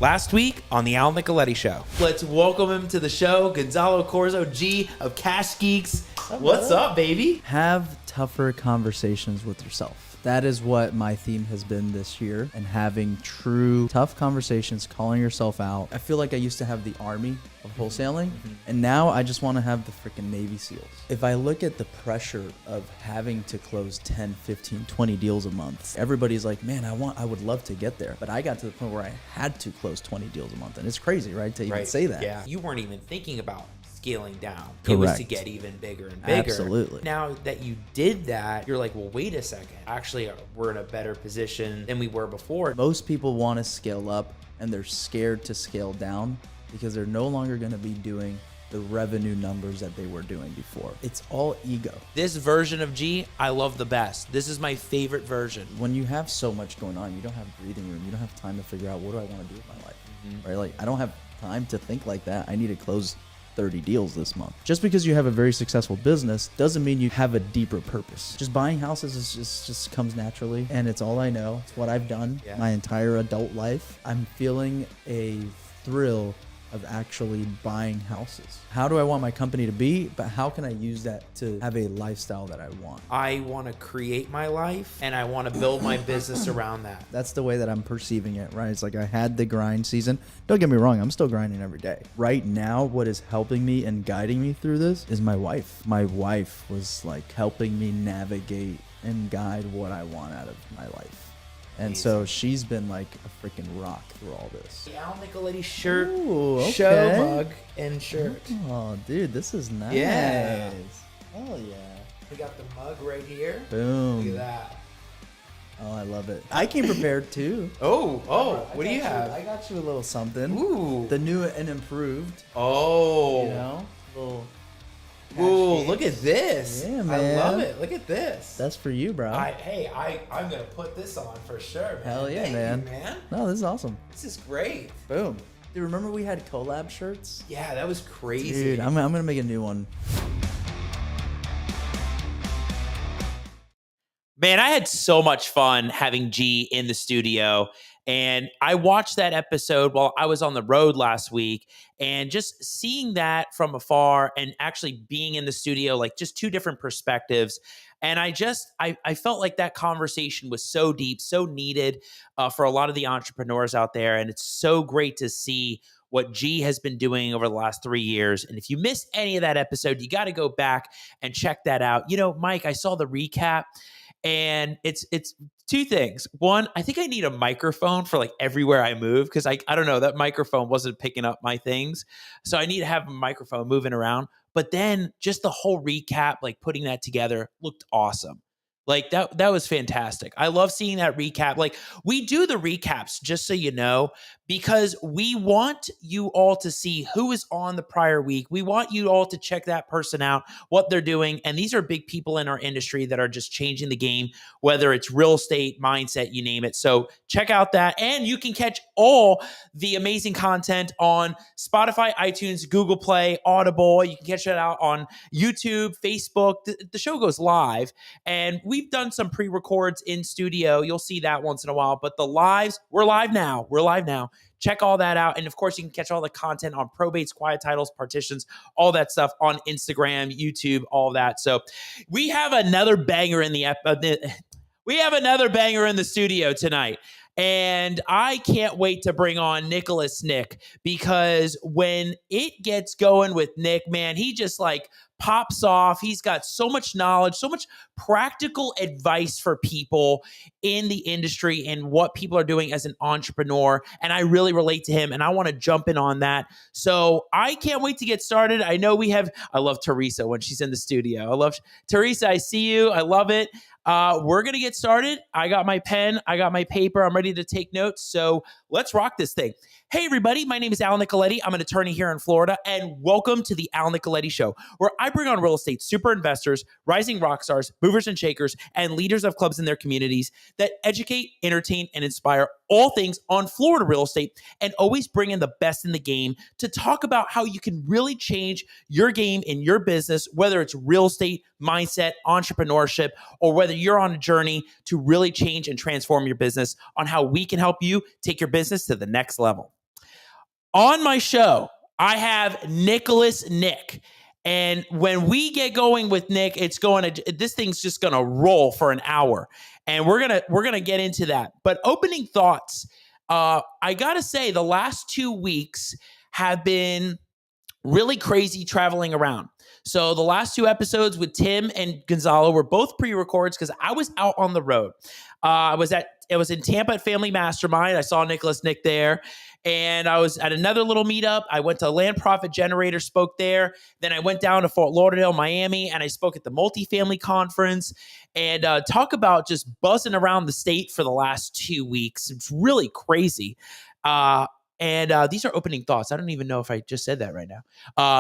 Last week on the Al Nicoletti Show. Let's welcome him to the show, Gonzalo Corzo G of Cash Geeks. What's up, baby? Have tougher conversations with yourself. That is what my theme has been this year, and having true tough conversations, calling yourself out. I feel like I used to have the army of wholesaling, and now I just want to have the freaking Navy SEALs. If I look at the pressure of having to close 10, 15, 20 deals a month, everybody's like, man, I would love to get there. But I got to the point where I had to close 20 deals a month, and it's crazy, right, to even say that. Yeah, you weren't even thinking about scaling down. Correct. It was to get even bigger and bigger. Absolutely. Now that you did that, you're like, well, wait a second. Actually, we're in a better position than we were before. Most people want to scale up, and they're scared to scale down because they're no longer going to be doing the revenue numbers that they were doing before. It's all ego. This version of G, I love the best. This is my favorite version. When you have so much going on, you don't have breathing room. You don't have time to figure out, what do I want to do with my life? Right? Like, I don't have time to think like that. I need to close 30 deals this month. Just because you have a very successful business doesn't mean you have a deeper purpose. Just buying houses is just comes naturally, and it's all I know. It's what I've done my entire adult life. I'm feeling a thrill of actually buying houses. How do I want my company to be, but how can I use that to have a lifestyle that I want? I want to create my life, and I want to build my business around that. That's the way that I'm perceiving it, right? It's like I had the grind season. Don't get me wrong, I'm still grinding every day. Right now, what is helping me and guiding me through this is my wife. My wife was like helping me navigate and guide what I want out of my life. And so she's been like a freaking rock through all this. The Al Nicoletti shirt, Ooh, okay. show mug, and shirt. Oh, dude, this is nice. Yeah. Oh, yeah. We got the mug right here. Boom. Look at that. Oh, I love it. I came prepared too. Oh, what do you have? I got you a little something. Ooh. The new and improved. Oh. You know? Little. Ooh, look at this. Yeah, I man. love it. Look at this. That's for you, bro. I'm going to put this on for sure, man. Hell yeah, Thank man. you, man. No, this is awesome. This is great. Boom. Dude, remember we had collab shirts? Yeah, that was crazy. Dude, I'm going to make a new one. Man, I had so much fun having G in the studio. And I watched that episode while I was on the road last week, and just seeing that from afar and actually being in the studio, like just two different perspectives. And I felt like that conversation was so deep, so needed for a lot of the entrepreneurs out there. And it's so great to see what G has been doing over the last 3 years. And if you missed any of that episode, you got to go back and check that out. You know, Mike, I saw the recap. And it's two things. One, I think I need a microphone for like everywhere I move, because I don't know, that microphone wasn't picking up my things. So I need to have a microphone moving around. But then just the whole recap, like putting that together, looked awesome. Like that was fantastic. I love seeing that recap. Like, we do the recaps, just so you know, because we want you all to see who is on the prior week. We want you all to check that person out, what they're doing. And these are big people in our industry that are just changing the game, whether it's real estate, mindset, you name it. So check out that. And you can catch all the amazing content on Spotify, iTunes, Google Play, Audible. You can catch it out on YouTube, Facebook. The show goes live, and we've done some pre-records in studio. You'll see that once in a while, but the lives, we're live now. Check all that out. And of course, you can catch all the content on probates, quiet titles, partitions, all that stuff on Instagram, YouTube, all that. So we have another banger in the studio tonight. And I can't wait to bring on Nick, because when it gets going with Nick, man, he just like pops off. He's got so much knowledge, so much practical advice for people in the industry and what people are doing as an entrepreneur. And I really relate to him, and I want to jump in on that. So I can't wait to get started. I love Teresa when she's in the studio. I love Teresa. I see you. I love it. We're going to get started. I got my pen. I got my paper. I'm ready to take notes. So let's rock this thing. Hey, everybody. My name is Al Nicoletti. I'm an attorney here in Florida, and welcome to the Al Nicoletti Show, where I bring on real estate super investors, rising rock stars, movers and shakers, and leaders of clubs in their communities that educate, entertain, and inspire all things on Florida real estate, and always bring in the best in the game to talk about how you can really change your game in your business, whether it's real estate, mindset, entrepreneurship, or whether you're on a journey to really change and transform your business, on how we can help you take your business to the next level. On my show, I have Nicholas Nick. And when we get going with Nick, this thing's just going to roll for an hour. And we're going to get into that. But opening thoughts, I got to say the last 2 weeks have been really crazy traveling around. So the last 2 episodes with Tim and Gonzalo were both pre-records because I was out on the road. I was in Tampa at Family Mastermind. I saw Nicholas Nick there. And I was at another little meetup. I went to Land Profit Generator, spoke there. Then I went down to Fort Lauderdale, Miami, and I spoke at the multifamily conference. And talk about just buzzing around the state for the last 2 weeks. It's really crazy. And these are opening thoughts. I don't even know if I just said that right now.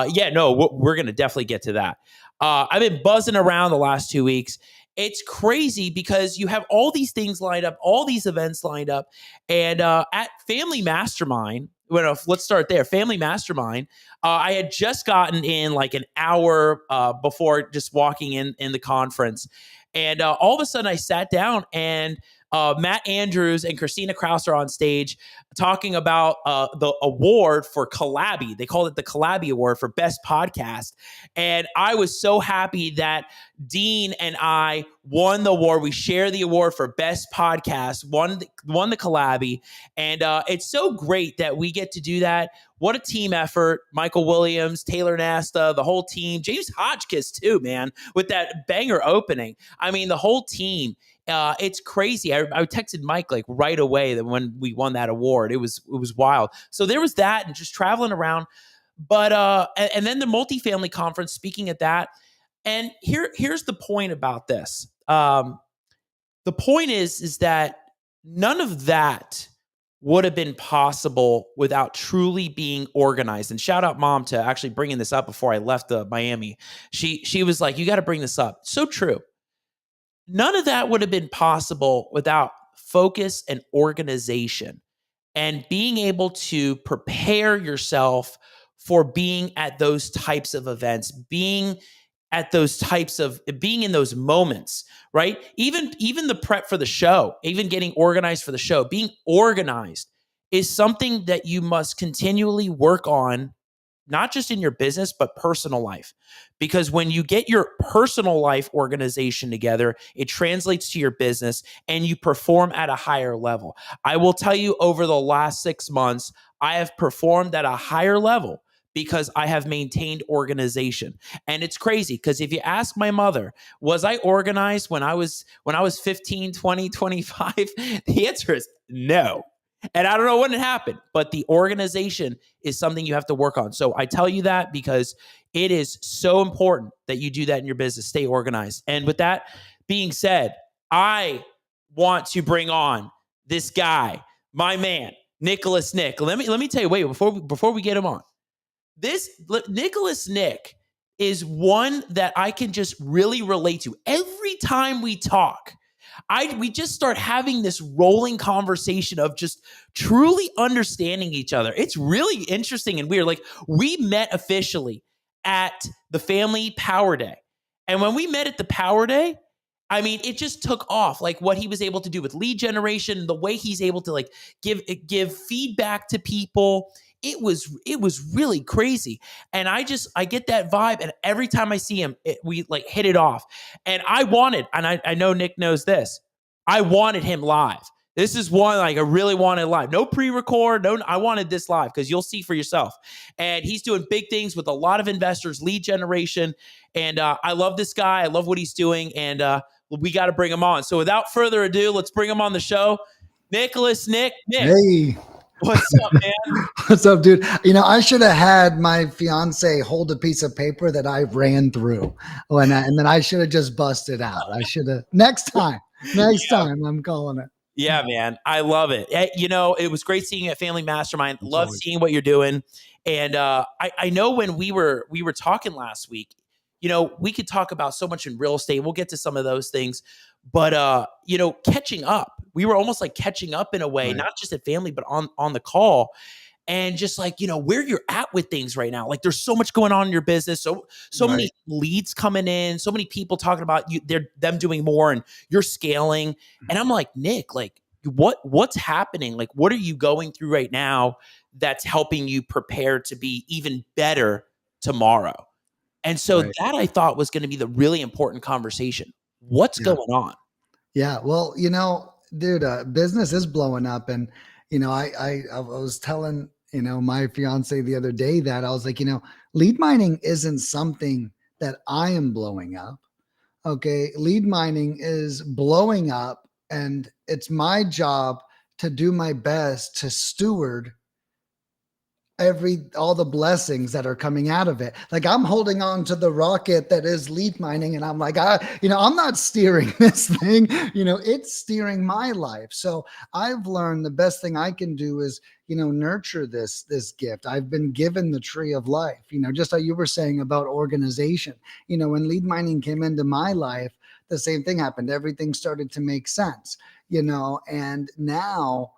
We're going to definitely get to that. I've been buzzing around the last 2 weeks. It's crazy because you have all these things lined up, all these events lined up. And at Family Mastermind, let's start there. Family Mastermind, I had just gotten in like an hour before just walking in the conference. And all of a sudden I sat down and Matt Andrews and Christina Kraus are on stage talking about the award for Collabby. They called it the Collabby Award for Best Podcast. And I was so happy that Dean and I won the award. We share the award for Best Podcast, won the Collabby. And it's so great that we get to do that. What a team effort. Michael Williams, Taylor Nasta, the whole team. James Hotchkiss too, man, with that banger opening. I mean, the whole team. It's crazy. I texted Mike like right away that when we won that award, it was wild. So there was that and just traveling around. But and then the multifamily conference, speaking at that. And here's the point about this. The point is that none of that would have been possible without truly being organized. And shout out Mom to actually bringing this up before I left Miami. She was like, you got to bring this up. So true. None of that would have been possible without focus and organization and being able to prepare yourself for being at those types of events, being in those moments, right? Even the prep for the show, even getting organized for the show, being organized is something that you must continually work on, not just in your business, but personal life. Because when you get your personal life organization together, it translates to your business and you perform at a higher level. I will tell you, over the last 6 months, I have performed at a higher level because I have maintained organization. And it's crazy because if you ask my mother, was I organized when I was 15, 20, 25? The answer is no. And I don't know when it happened, but the organization is something you have to work on. So I tell you that because it is so important that you do that in your business, stay organized. And with that being said, I want to bring on this guy, my man, Nicholas Nick. Let me tell you, wait, before we get him on, this Nicholas Nick is one that I can just really relate to. Every time we talk, we just start having this rolling conversation of just truly understanding each other. It's really interesting and weird. Like, we met officially at the Family Power Day. And when we met at the Power Day, I mean, it just took off. Like, what he was able to do with lead generation, the way he's able to like give feedback to people. It was really crazy. And I get that vibe. And every time I see him, we like hit it off. And I know Nick knows this, I wanted him live. This is one like I really wanted live. No pre-record. I wanted this live because you'll see for yourself. And he's doing big things with a lot of investors, lead generation. And I love this guy. I love what he's doing. And we got to bring him on. So without further ado, let's bring him on the show. Nicholas Nick. Hey. What's up, man? What's up, dude? I should have had my fiance hold a piece of paper that I ran through, and then I should have just busted out. I should have next time. Time, I'm calling it. Yeah, man, I love it. It was great seeing you at Family Mastermind. Love seeing what you're doing, and I know when we were talking last week, we could talk about so much in real estate. We'll get to some of those things, but catching up. We were almost like catching up in a way, right. Not just at Family, but on the call. And just like, where you're at with things right now. Like, there's so much going on in your business. So right. Many leads coming in, so many people talking about them doing more and you're scaling. And I'm like, Nick, like, what's happening? Like, what are you going through right now that's helping you prepare to be even better tomorrow? And so Right. that I thought was going to be the really important conversation. What's Yeah. going on? Yeah. Well, dude, business is blowing up. And, I was telling, my fiance the other day that I was like, lead mining isn't something that I am blowing up. Okay. Lead mining is blowing up, and it's my job to do my best to steward all the blessings that are coming out of it. Like, I'm holding on to the rocket that is lead mining, and I'm like, I'm not steering this thing, it's steering my life. So I've learned the best thing I can do is, nurture this gift. I've been given the tree of life, just like you were saying about organization. When lead mining came into my life, the same thing happened. Everything started to make sense, and now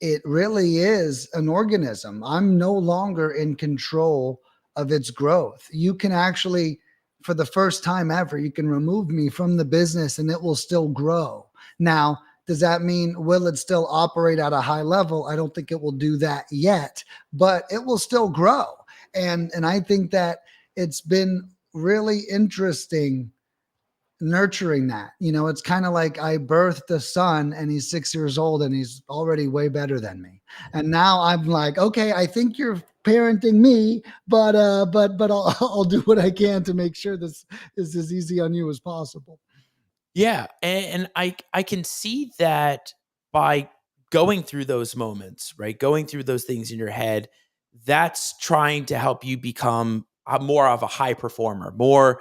it really is an organism. I'm no longer in control of its growth. You can actually, for the first time ever, you can remove me from the business and it will still grow. Now, does that mean, will it still operate at a high level? I don't think it will do that yet, but it will still grow. And I think that it's been really interesting nurturing that. It's kind of like I birthed a son and he's 6 years old and he's already way better than me. And now I'm like, okay, I think you're parenting me, but I'll do what I can to make sure this is as easy on you as possible. Yeah, and I can see that by going through those moments, right? Going through those things in your head, that's trying to help you become more of a high performer, more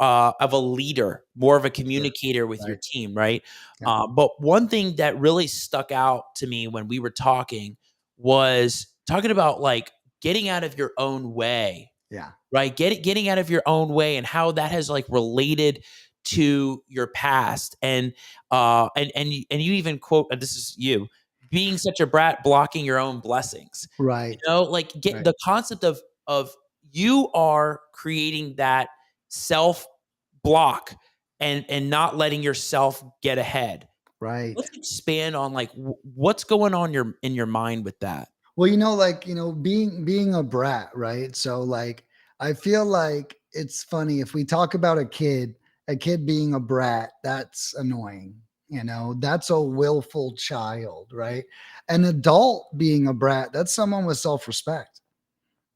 of a leader, more of a Sure. communicator with your Right. team, right? Yeah. But one thing that really stuck out to me when we were talking was talking about like getting out of your own way, Yeah. right? Getting out of your own way and how that has like related to your past. And you even quote, and this is you, being such a brat, blocking your own blessings. Right. Like get Right. the concept of you are creating that self block and not letting yourself get ahead. Right. Let's expand on like what's going on in your mind with that. Well, like, being a brat, right? So like I feel like it's funny if we talk about a kid being a brat, that's annoying. That's a willful child, right? An adult being a brat, that's someone with self-respect.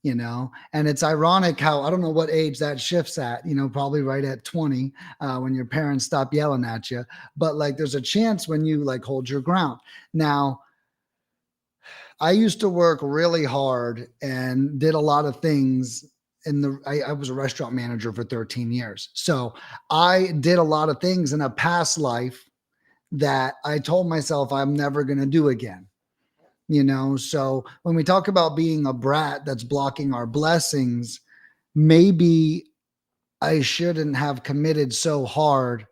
And it's ironic how, I don't know what age that shifts at, probably right at 20, when your parents stop yelling at you, but like there's a chance when you like hold your ground. Now, I used to work really hard and did a lot of things I was a restaurant manager for 13 years. So I did a lot of things in a past life that I told myself I'm never going to do again. So when we talk about being a brat that's blocking our blessings, maybe I shouldn't have committed so hard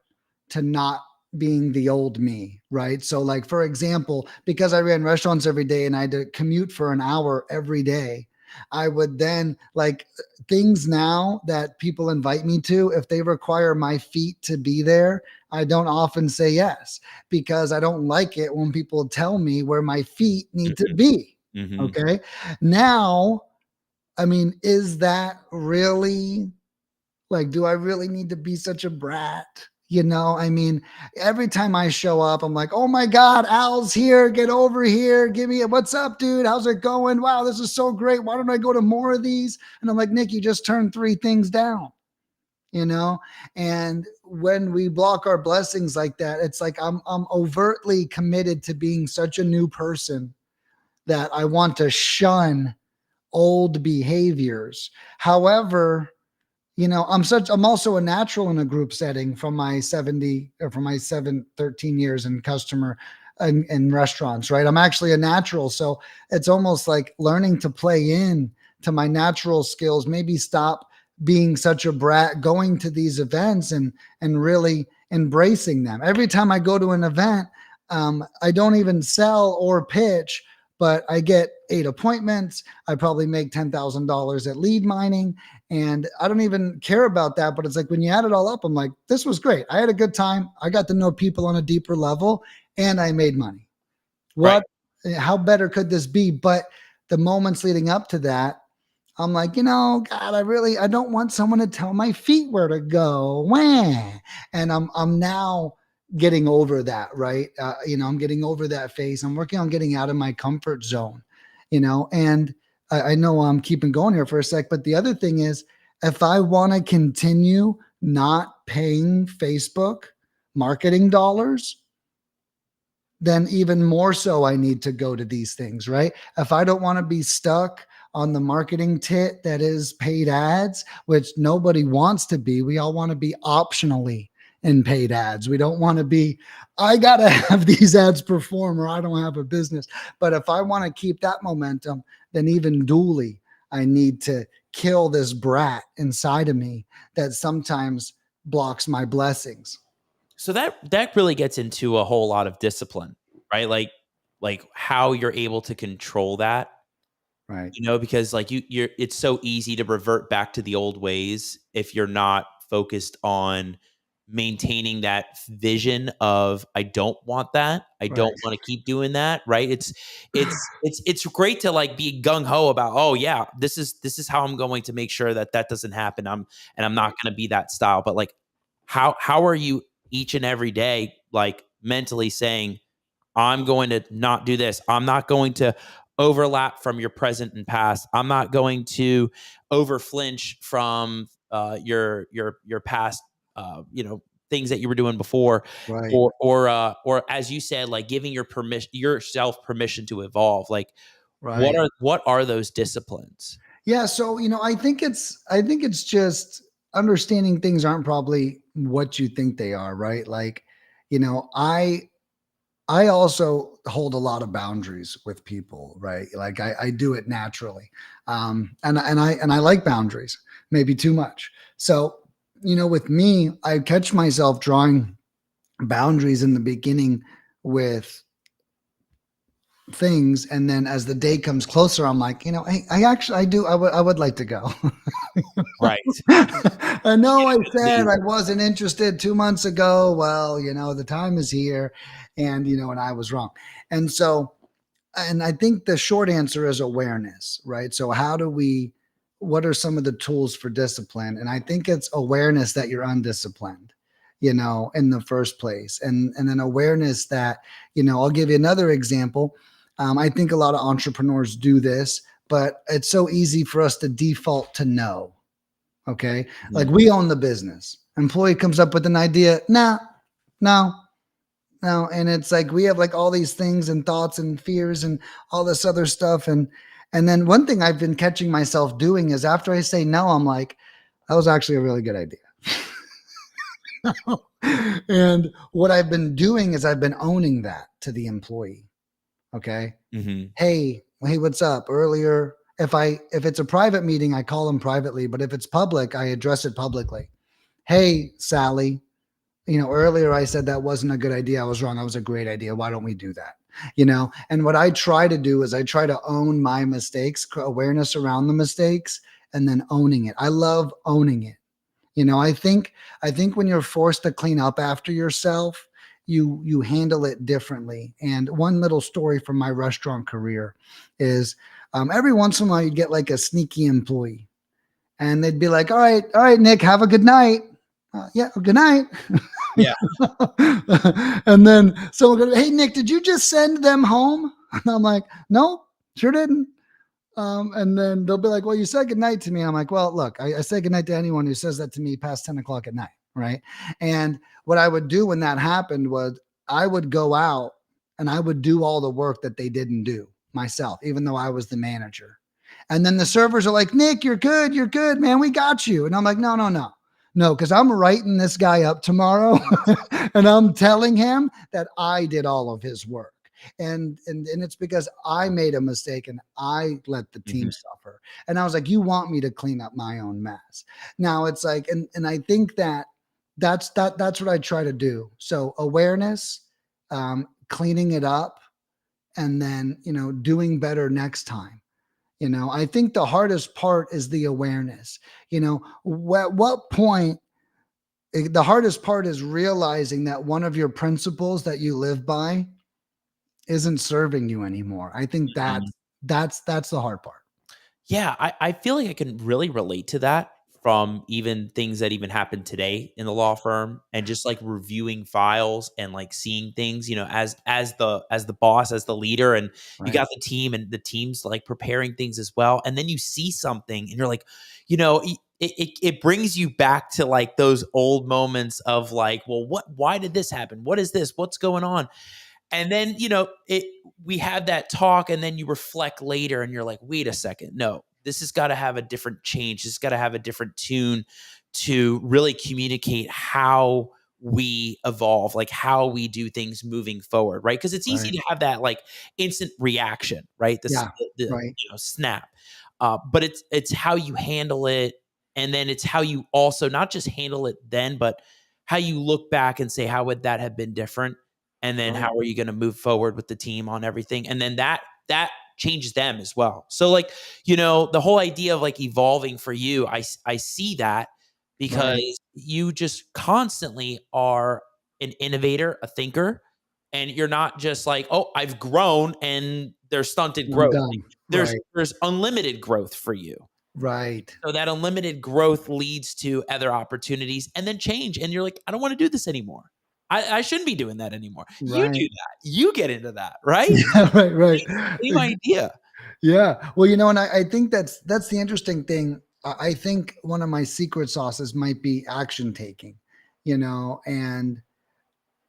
to not being the old me, right? So, like, for example, because I ran restaurants every day and I had to commute for an hour every day, I would then like things now that people invite me to, if they require my feet to be there, I don't often say yes because I don't like it when people tell me where my feet need to be. Mm-hmm. Okay. Now, I mean, is that really like, do I really need to be such a brat? I mean, every time I show up, I'm like, oh my God, Al's here. Get over here. Give me a what's up, dude? How's it going? Wow, this is so great. Why don't I go to more of these? And I'm like, Nick, you just turned 3 things down, you know? And when we block our blessings like that, it's like I'm overtly committed to being such a new person that I want to shun old behaviors. However, I'm also a natural in a group setting from my 13 years in customer and restaurants, right? I'm actually a natural. So it's almost like learning to play in to my natural skills, maybe stop being such a brat, going to these events and really embracing them. Every time I go to an event, I don't even sell or pitch, but I get 8 appointments. I probably make $10,000 at lead mining. And I don't even care about that. But it's like when you add it all up, I'm like, this was great. I had a good time. I got to know people on a deeper level and I made money. Right. What, how better could this be? But the moments leading up to that, I'm like, God, I don't want someone to tell my feet where to go. Wah. And I'm now getting over that, right? I'm getting over that phase. I'm working on getting out of my comfort zone, and I know I'm keeping going here for a sec, but the other thing is, if I want to continue not paying Facebook marketing dollars, then even more so I need to go to these things, right? If I don't want to be stuck on the marketing tit that is paid ads, which nobody wants to be, we all want to be optionally in paid ads. We don't want to be, I got to have these ads perform or I don't have a business. But if I want to keep that momentum, then even dually, I need to kill this brat inside of me that sometimes blocks my blessings. So that really gets into a whole lot of discipline, right? Like how you're able to control that, Right. because like you're it's so easy to revert back to the old ways if you're not focused on maintaining that vision of I don't want that. I Right. don't want to keep doing that, right? It's great to like be gung ho about, oh yeah, this is how I'm going to make sure that that doesn't happen. I'm not going to be that style, but like how are you each and every day like mentally saying I'm going to not do this. I'm not going to overlap from your present and past. I'm not going to over flinch from your past, things that you were doing before, Right. or as you said, like giving yourself permission to evolve. Like, Right. what are those disciplines? Yeah, so I think it's just understanding things aren't probably what you think they are, right? Like, you know, I also hold a lot of boundaries with people, right? Like I do it naturally. And I like boundaries, maybe too much. So, with me, I catch myself drawing boundaries in the beginning with things, and then as the day comes closer, I'm like, I actually, I would like to go. Right. I know I said Amazing. I wasn't interested 2 months ago. Well, the time is here, and I was wrong. And so, and I think the short answer is awareness, right? So, what are some of the tools for discipline? And I think it's awareness that you're undisciplined, in the first place. And then awareness that, I'll give you another example. I think a lot of entrepreneurs do this, but it's so easy for us to default to no. Okay. Like Mhm. we own the business. Employee comes up with an idea. Nah, no, no. And it's like we have like all these things and thoughts and fears and all this other stuff. And then one thing I've been catching myself doing is after I say no, I'm like, that was actually a really good idea. And what I've been doing is I've been owning that to the employee. Okay. Mhm. Hey, what's up? Earlier, if it's a private meeting, I call them privately, but if it's public, I address it publicly. Hey, Sally, earlier I said that wasn't a good idea. I was wrong. That was a great idea. Why don't we do that? And what I try to do is I try to own my mistakes, awareness around the mistakes, and then owning it. I love owning it. I think when you're forced to clean up after yourself, you handle it differently. And one little story from my restaurant career is every once in a while you get like a sneaky employee, and they'd be like, all right, Nick, have a good night. Yeah, good night. Yeah. And then someone goes, hey, Nick, did you just send them home? And I'm like, no, sure didn't. And then they'll be like, well, you said goodnight to me. I'm like, well, look, I say goodnight to anyone who says that to me past 10 o'clock at night. Right. And what I would do when that happened was I would go out and I would do all the work that they didn't do myself, even though I was the manager. And then the servers are like, Nick, you're good, man. We got you. And I'm like, no, no, no. No, because I'm writing this guy up tomorrow and I'm telling him that I did all of his work. And it's because I made a mistake and I let the team Mhm. suffer. And I was like, you want me to clean up my own mess. Now it's like, and I think that's what I try to do. So awareness, cleaning it up, and then doing better next time. I think the hardest part is the awareness. At what point the hardest part is realizing that one of your principles that you live by isn't serving you anymore. I think Mhm. that's the hard part. Yeah, I feel like I can really relate to that from even things that even happened today in the law firm, and just like reviewing files and like seeing things, as the boss, as the leader, and you Right. got the team, and the team's like preparing things as well. And then you see something and you're like, it brings you back to like those old moments of like, well, why did this happen? What is this? What's going on? And then, we have that talk, and then you reflect later and you're like, wait a second. No, this has got to have a different change. This has got to have a different tune to really communicate how we evolve, like how we do things moving forward, right? Because it's easy Right. to have that like instant reaction, right? Yeah. Right. Snap. But it's how you handle it, and then it's how you also not just handle it then, but how you look back and say, how would that have been different? And then Right. how are you going to move forward with the team on everything? And then that changes them as well. So like, the whole idea of like evolving for you, I see that Right. because you just constantly are an innovator, a thinker, and you're not just like, oh, I've grown and there's stunted I'm growth. done. There's Right. there's unlimited growth for you. Right. So that unlimited growth leads to other opportunities and then change. And you're like, I don't want to do this anymore. I shouldn't be doing that anymore. You do Right. that. You get into that, right? Yeah. Right. Right. Same idea. Yeah. Well, and I think that's the interesting thing. I think one of my secret sauces might be action taking, and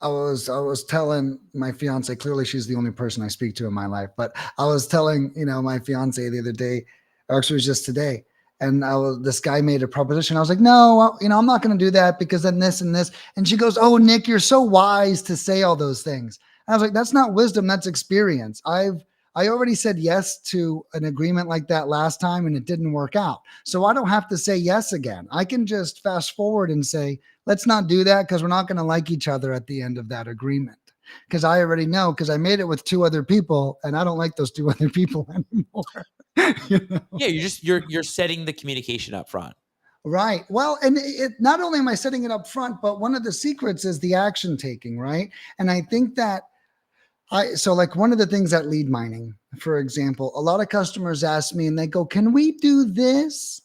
I was telling my fiance, clearly she's the only person I speak to in my life, but I was telling, my fiance the other day, or actually it was just today, and this guy made a proposition. I was like, no, well, I'm not going to do that because then this and this. And she goes, oh, Nick, you're so wise to say all those things. And I was like, that's not wisdom, that's experience. I already said yes to an agreement like that last time and it didn't work out. So I don't have to say yes again. I can just fast forward and say, let's not do that because we're not going to like each other at the end of that agreement. Because I already know, because I made it with two other people and I don't like those two other people anymore. Yeah, you're setting the communication up front. Right. Well, and not only am I setting it up front, but one of the secrets is the action taking, right? And I think that so like one of the things at lead mining, for example, a lot of customers ask me and they go, "Can we do this?"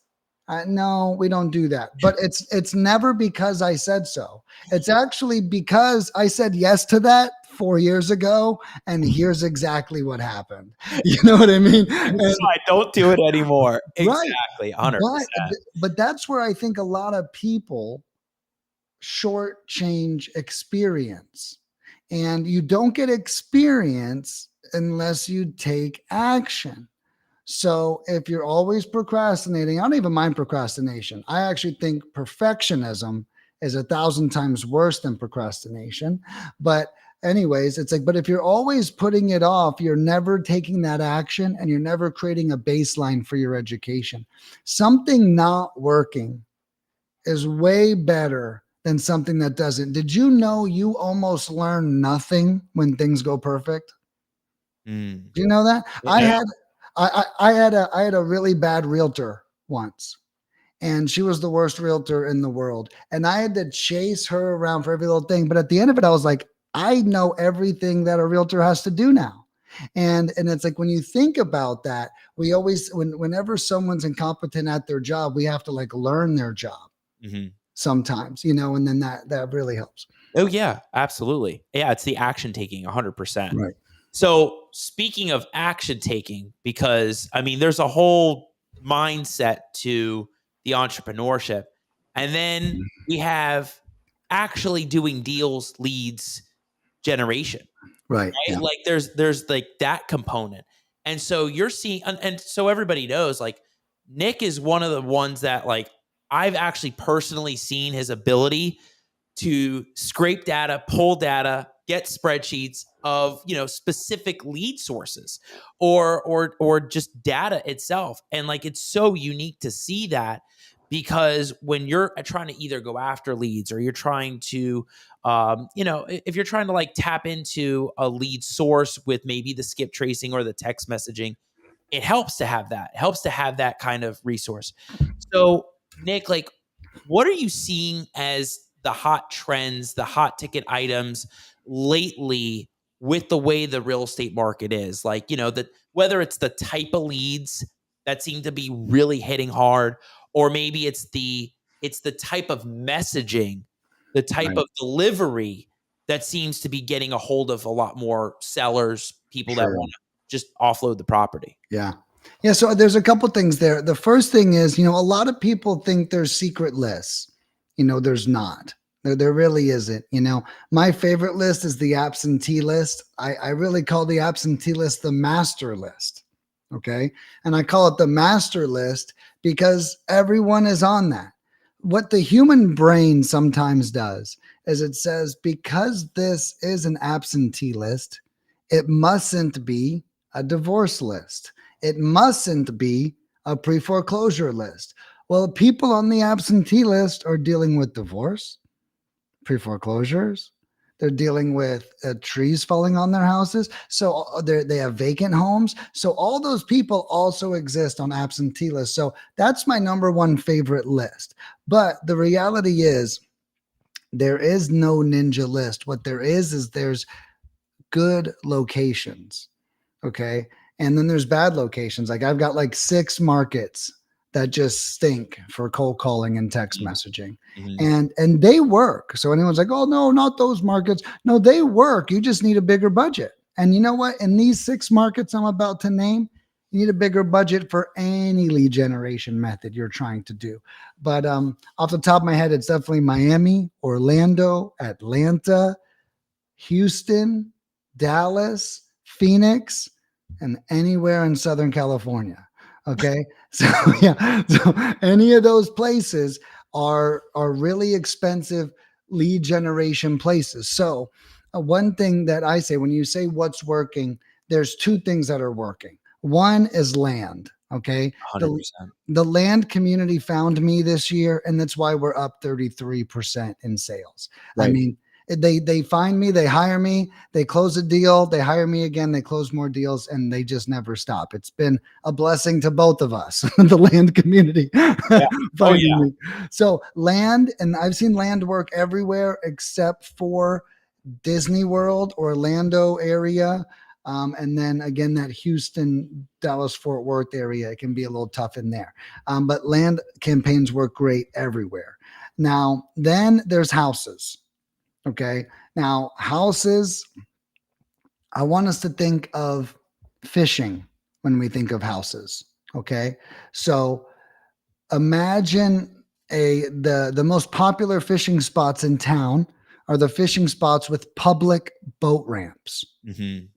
No, we don't do that. But it's never because I said so. It's actually because I said yes to that 4 years ago, and here's exactly what happened. You know what I mean? And, So I don't do it anymore. right. Exactly. But 100%. but that's where I think a lot of people shortchange experience. And you don't get experience unless you take action. So if you're always procrastinating, I don't even mind procrastination. I actually think perfectionism is 1,000 times worse than procrastination. But anyways, it's like, but if you're always putting it off, you're never taking that action and you're never creating a baseline for your education. Something not working is way better than something that doesn't. Did you know you almost learn nothing when things go perfect? Mm. Do you know that? I Yeah. had I had a really bad realtor once, and she was the worst realtor in the world. And I had to chase her around for every little thing. But at the end of it, I was like, I know everything that a realtor has to do now. And it's like when you think about that, we always whenever someone's incompetent at their job, we have to like learn their job Mhm. sometimes, and then that really helps. Oh yeah, absolutely. Yeah, it's the action taking 100%. Right. So, speaking of action taking, because I mean, there's a whole mindset to the entrepreneurship. And then we have actually doing deals leads generation, Right. right? Yeah. Like there's like that component. And so you're seeing, and so everybody knows like Nick is one of the ones that like I've actually personally seen his ability to scrape data, pull data, get spreadsheets of specific lead sources or just data itself. And like it's so unique to see that, because when you're trying to either go after leads or you're trying to if you're trying to like tap into a lead source with maybe the skip tracing or the text messaging, it helps to have that. It helps to have that kind of resource. So, Nick, like, what are you seeing as the hot trends, the hot ticket items lately with the way the real estate market is. Like, that whether it's the type of leads that seem to be really hitting hard, or maybe it's the type of messaging, the type Right. of delivery that seems to be getting a hold of a lot more sellers, people that Sure. want to just offload the property. Yeah. Yeah. So there's a couple things there. The first thing is, a lot of people think there's secret lists. There's not. There really isn't. My favorite list is the absentee list. I really call the absentee list the master list. Okay. And I call it the master list because everyone is on that. What the human brain sometimes does is it says, because this is an absentee list, it mustn't be a divorce list. It mustn't be a pre foreclosure list. Well, people on the absentee list are dealing with divorce, pre foreclosures. They're dealing with trees falling on their houses. So they have vacant homes. So all those people also exist on absentee lists. So that's my number one favorite list. But the reality is, there is no ninja list. What there is there's good locations. Okay. And then there's bad locations. Like I've got like 6 markets that just stink for cold calling and text messaging. And they work. So anyone's like, oh no, not those markets. No, they work. You just need a bigger budget. And you know what? In these 6 markets I'm about to name, you need a bigger budget for any lead generation method you're trying to do. But off the top of my head, it's definitely Miami, Orlando, Atlanta, Houston, Dallas, Phoenix, and anywhere in Southern California. Okay. So yeah. So any of those places are really expensive lead generation places. So one thing that I say, when you say what's working, there's 2 things that are working. One is land. Okay. 100%. The land community found me this year, and that's why we're up 33% in sales. Right. I mean, they find me, they hire me, they close a deal, they hire me again, they close more deals, and they just never stop. It's been a blessing to both of us, the land community. Yeah. Oh, yeah. Me. So land, and I've seen land work everywhere except for Disney World, Orlando area. And then again, that Houston, Dallas, Fort Worth area, it can be a little tough in there. But land campaigns work great everywhere. Now, then there's houses. Okay. Now, houses, I want us to think of fishing when we think of houses. Okay. So imagine the most popular fishing spots in town are the fishing spots with public boat ramps.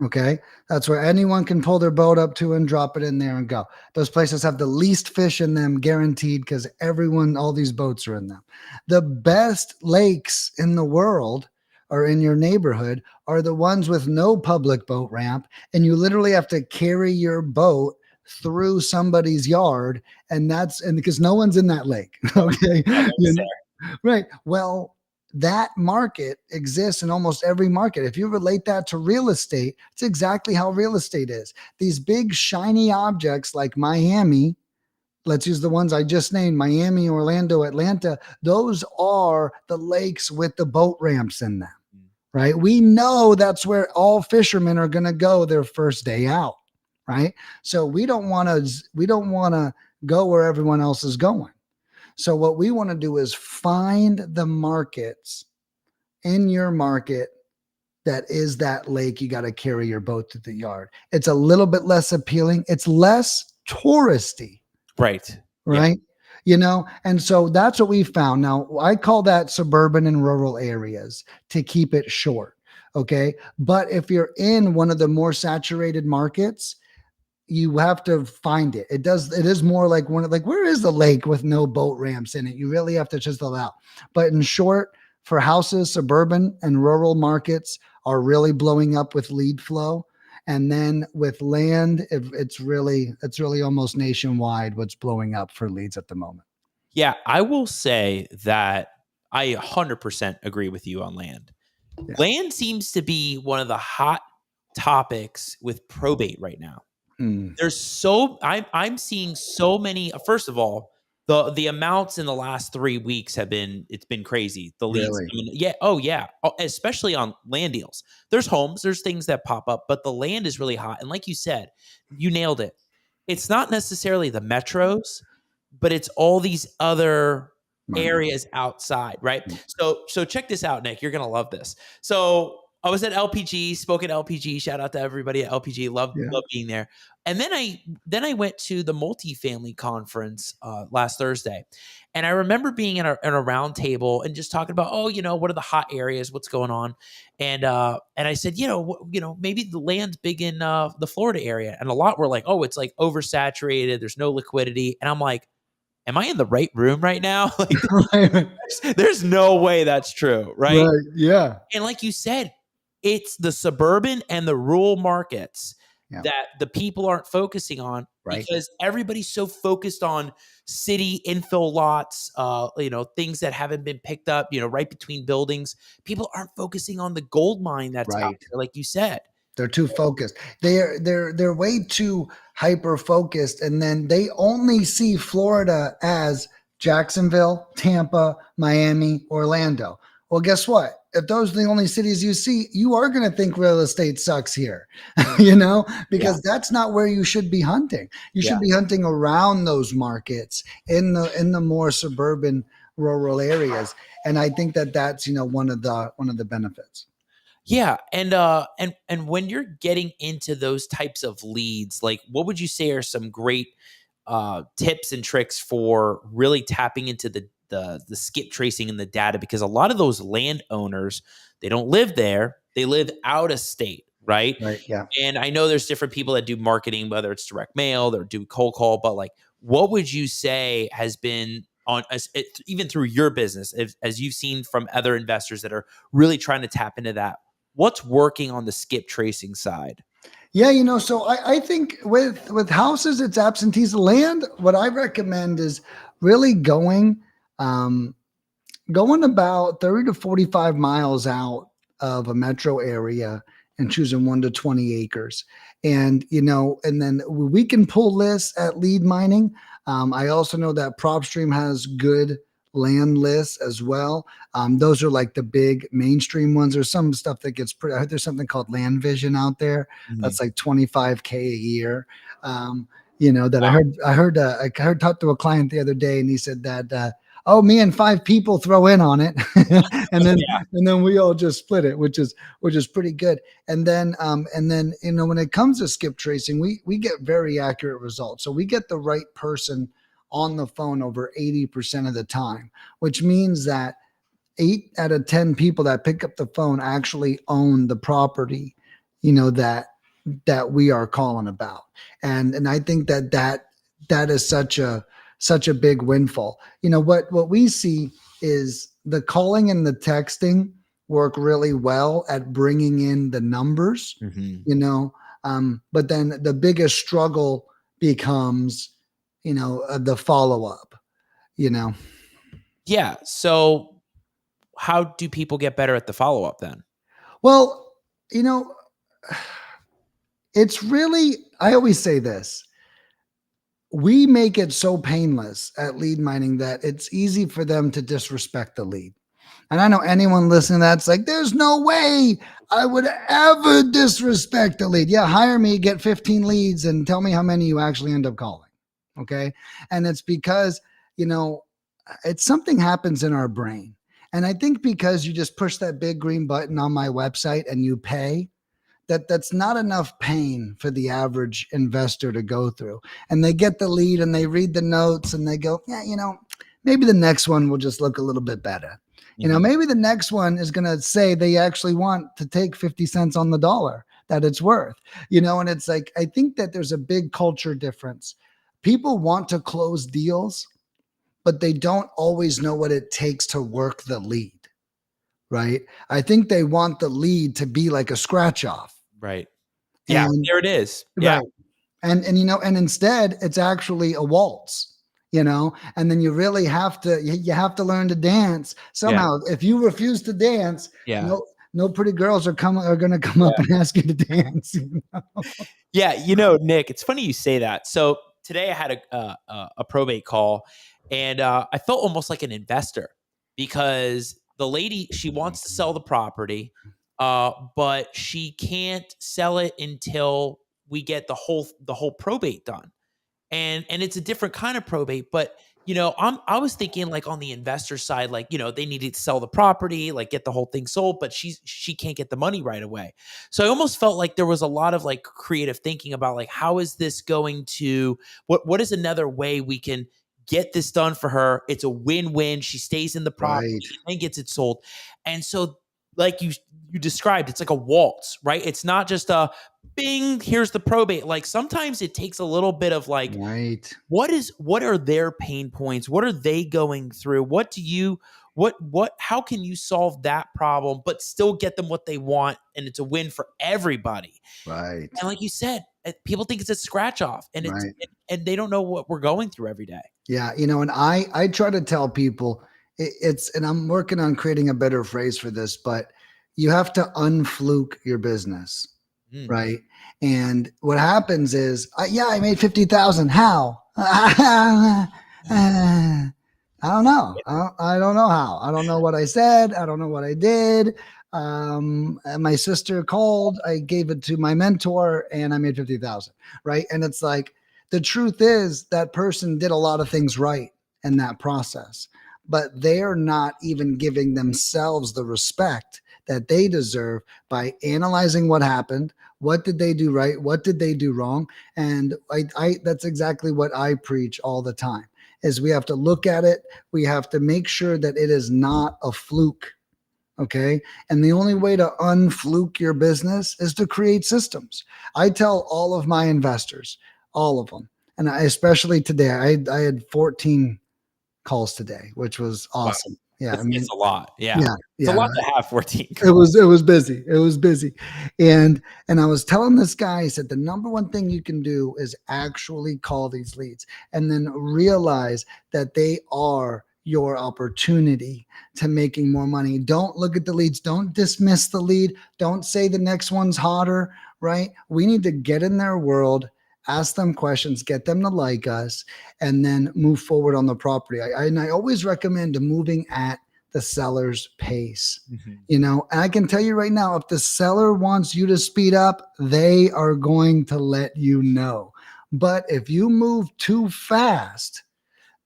Okay. That's where anyone can pull their boat up to and drop it in there and go. Those places have the least fish in them, guaranteed, because all these boats are in them. The best lakes in the world or in your neighborhood are the ones with no public boat ramp. And you literally have to carry your boat through somebody's yard. And because no one's in that lake. Okay. Right. Well, that market exists in almost every market. If you relate that to real estate, it's exactly how real estate is. These big shiny objects like Miami, let's use the ones I just named, Miami, Orlando, Atlanta. Those are the lakes with the boat ramps in them, right? We know that's where all fishermen are going to go their first day out, right? So we don't want to go where everyone else is going. So what we want to do is find the markets in your market that is that lake. You got to carry your boat to the yard. It's a little bit less appealing. It's less touristy. Right. Right. Yeah. And so that's what we found. Now, I call that suburban and rural areas to keep it short. Okay. But if you're in one of the more saturated markets, you have to find it. It is more like where is the lake with no boat ramps in it? You really have to chisel it out. But in short, for houses, suburban and rural markets are really blowing up with lead flow. And then with land, it's really almost nationwide what's blowing up for leads at the moment. Yeah, I will say that I 100% agree with you on land. Yeah. Land seems to be one of the hot topics with probate right now. There's I'm seeing so many. First of all, The amounts in the last 3 weeks it's been crazy. The leads, Really? yeah, oh yeah, especially on land deals. There's homes, there's things that pop up, but the land is really hot. And like you said, you nailed it. It's not necessarily the metros, but it's all these other Right. areas outside, right? Yeah. So check this out, Nick. You're gonna love this. So I was at LPG, spoke at LPG. Shout out to everybody at LPG. Love being there. And then I went to the multifamily conference last Thursday, and I remember being in a round table and just talking about, what are the hot areas, what's going on, and I said, maybe the land's big in the Florida area, and a lot were like, oh, it's like oversaturated, there's no liquidity, and I'm like, am I in the right room right now? Like, Right. there's no way that's true, right? Right. Yeah. And like you said, it's the suburban and the rural markets Yeah. that the people aren't focusing on, Right. because everybody's so focused on city infill lots, things that haven't been picked up, right between buildings. People aren't focusing on the gold mine that's out Right. there, like you said. They're too focused. They're way too hyper focused, and then they only see Florida as Jacksonville, Tampa, Miami, Orlando. Well, guess what? If those are the only cities you see, you are going to think real estate sucks here, because that's not where you should be hunting. You should be hunting around those markets in the more suburban, rural areas, and I think that's one of the benefits. Yeah, and when you're getting into those types of leads, like, what would you say are some great tips and tricks for really tapping into the skip tracing and the data? Because a lot of those landowners, they don't live there; they live out of state, right? Right. Yeah. And I know there's different people that do marketing, whether it's direct mail or do cold call, but like, what would you say has been even through your business, as you've seen from other investors that are really trying to tap into that? What's working on the skip tracing side? Yeah, so I think with houses, it's absentees. Land, what I recommend is really going about 30 to 45 miles out of a metro area and choosing 1 to 20 acres. And then we can pull lists at Lead Mining. I also know that PropStream has good land lists as well. Those are like the big mainstream ones. There's some stuff that gets pretty. I heard there's something called Land Vision out there. That's like $25K a year. That wow. I heard talked to a client the other day, and he said that me and 5 people throw in on it, and then we all just split it, which is pretty good. And then when it comes to skip tracing, we get very accurate results. So we get the right person on the phone over 80% of the time, which means that 8 out of 10 people that pick up the phone actually own the property, that we are calling about. And I think that is such a big windfall. What we see is the calling and the texting work really well at bringing in the numbers, but then the biggest struggle becomes the follow-up, Yeah. So how do people get better at the follow-up then? Well, it's really, I always say this, we make it so painless at Lead Mining that it's easy for them to disrespect the lead. And I know anyone listening to that's like, there's no way I would ever disrespect a lead. Yeah, hire me, get 15 leads, and tell me how many you actually end up calling. Okay. And it's because, it's something happens in our brain. And I think because you just push that big green button on my website and you pay, that's not enough pain for the average investor to go through. And they get the lead and they read the notes and they go, yeah, maybe the next one will just look a little bit better. Maybe the next one is going to say they actually want to take 50 cents on the dollar that it's worth, and it's like, I think that there's a big culture difference. People want to close deals, but they don't always know what it takes to work the lead, right? I think they want the lead to be like a scratch off. Right. Yeah, and there it is. Yeah. Right. And and instead it's actually a waltz. And then you really have to learn to dance somehow. Yeah. If you refuse to dance, no pretty girls are going to come up and ask you to dance. Yeah. Nick, it's funny you say that. So today I had a probate call, And I felt almost like an investor because the lady, she wants to sell the property, but she can't sell it until we get the whole probate done. And it's a different kind of probate, but I was thinking like on the investor side, like they needed to sell the property, like get the whole thing sold, but she can't get the money right away. So I almost felt like there was a lot of like creative thinking about like how is this going to what is another way we can get this done for her. It's a win-win. She stays in the property Right. and gets it sold. And so like you described, it's like a waltz, right? It's not just a bing, here's the probate. Like sometimes it takes a little bit of like, Right. what are their pain points? What are they going through? How can you solve that problem but still get them what they want and it's a win for everybody? Right. And like you said, people think it's a scratch off and Right. and they don't know what we're going through every day. Yeah, and I try to tell people it's, and I'm working on creating a better phrase for this, but you have to unfluke your business, Mm. right? And what happens is, yeah, I made 50,000. How? I don't know. I don't know how. I don't know what I said. I don't know what I did. And my sister called. I gave it to my mentor, and I made 50,000. Right? And it's like the truth is that person did a lot of things right in that process, but they're not even giving themselves the respect that they deserve by analyzing what happened. What did they do right? What did they do wrong? And I that's exactly what I preach all the time is we have to look at it. We have to make sure that it is not a fluke. Okay. And the only way to unfluke your business is to create systems. I tell all of my investors, all of them, and especially today, I had 14 calls today, which was awesome. Wow. Yeah. It's a lot. Yeah. Yeah. It's a lot to have 14 calls. It was busy. It was busy. And I was telling this guy, I said, the number one thing you can do is actually call these leads and then realize that they are your opportunity to making more money. Don't look at the leads. Don't dismiss the lead. Don't say the next one's hotter, right? We need to get in their world, ask them questions, get them to like us, and then move forward on the property. I always recommend moving at the seller's pace. Mm-hmm. And I can tell you right now, if the seller wants you to speed up, they are going to let you know. But if you move too fast,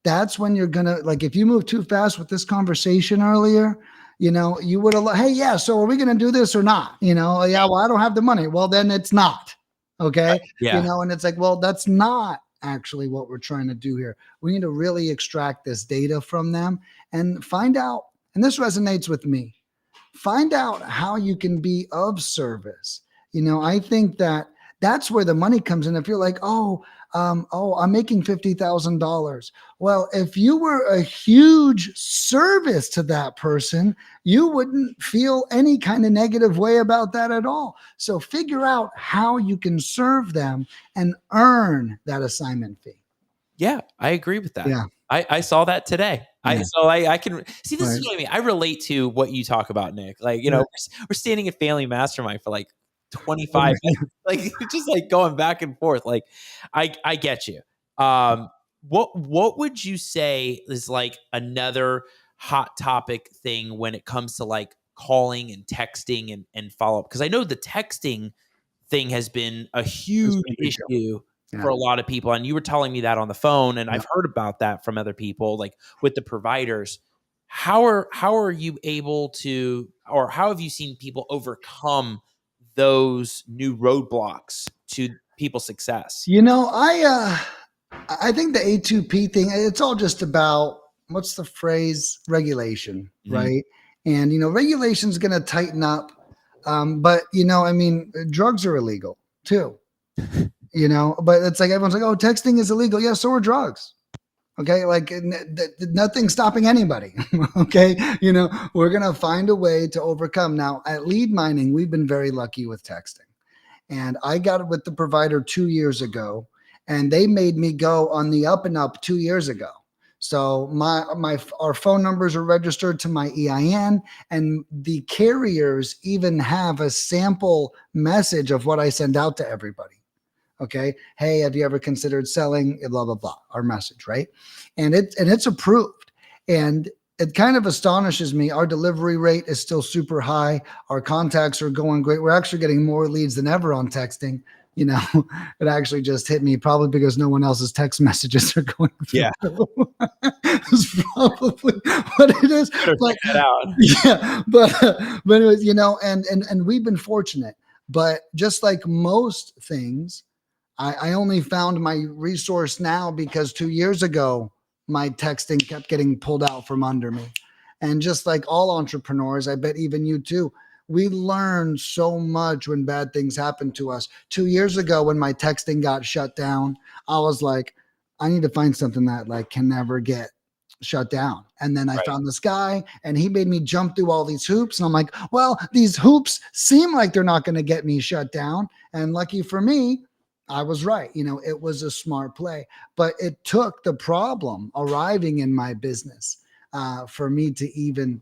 that's when you're going to, like, if you move too fast with this conversation earlier, you would have, hey, yeah, so are we going to do this or not? Yeah, well, I don't have the money. Well, then it's not. Okay. Yeah. And it's like, well, that's not actually what we're trying to do here. We need to really extract this data from them and find out. And this resonates with me. Find out how you can be of service. I think that's where the money comes in. If you're like, I'm making $50,000. Well, if you were a huge service to that person, you wouldn't feel any kind of negative way about that at all. So figure out how you can serve them and earn that assignment fee. Yeah, I agree with that. Yeah. I saw that today. Yeah. I can see, this is what I mean. I relate to what you talk about, Nick. Like, we're standing at Family Mastermind for like 25 minutes, like just like going back and forth. Like, I get you. What would you say is like another hot topic thing when it comes to like calling and texting and follow up? Because I know the texting thing has been a huge issue. Yeah. For a lot of people. And you were telling me that on the phone, and I've heard about that from other people, like with the providers. How are you able to, or how have you seen people overcome those new roadblocks to people's success? I think the A2P thing, it's all just about, what's the phrase? Regulation, mm-hmm. right? And, regulation is going to tighten up. But, drugs are illegal too. But it's like everyone's like, oh, texting is illegal. Yeah, so are drugs. Okay, like nothing's stopping anybody. Okay, we're gonna find a way to overcome. Now at Lead Mining, we've been very lucky with texting, and I got it with the provider 2 years ago, and they made me go on the up and up 2 years ago. So our phone numbers are registered to my EIN, and the carriers even have a sample message of what I send out to everybody. Okay. Hey, have you ever considered selling? Blah, blah, blah, our message, right? And it's approved. And it kind of astonishes me. Our delivery rate is still super high. Our contacts are going great. We're actually getting more leads than ever on texting. You know, it actually just hit me, probably because no one else's text messages are going through. Yeah. It's probably what it is. Better But check that out. yeah, but anyways, you know, and we've been fortunate. But just like most things, I only found my resource now because 2 years ago, my texting kept getting pulled out from under me. And just like all entrepreneurs, I bet even you too, we learn so much when bad things happen to us. 2 years ago, when my texting got shut down, I was like, I need to find something that like can never get shut down. And then I Right. found this guy and he made me jump through all these hoops. And I'm like, well, these hoops seem like they're not going to get me shut down. And lucky for me, I was right. You know, it was a smart play, but it took the problem arriving in my business for me to even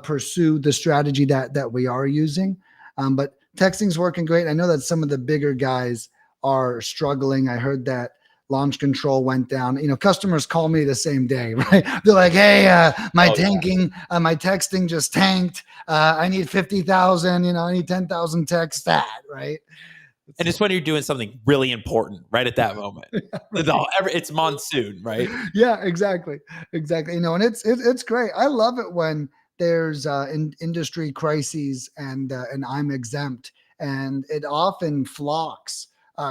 pursue the strategy that we are using. But texting's working great. I know that some of the bigger guys are struggling. I heard that launch control went down. You know, customers call me the same day, right? They're like, "Hey, my texting just tanked. I need 50,000. You know, I need 10,000 texts." That right. And it's when you're doing something really important right at that moment. Right. It's monsoon, right? Yeah, exactly. You know, and it's great. I love it when there's industry crises and I'm exempt, and it often flocks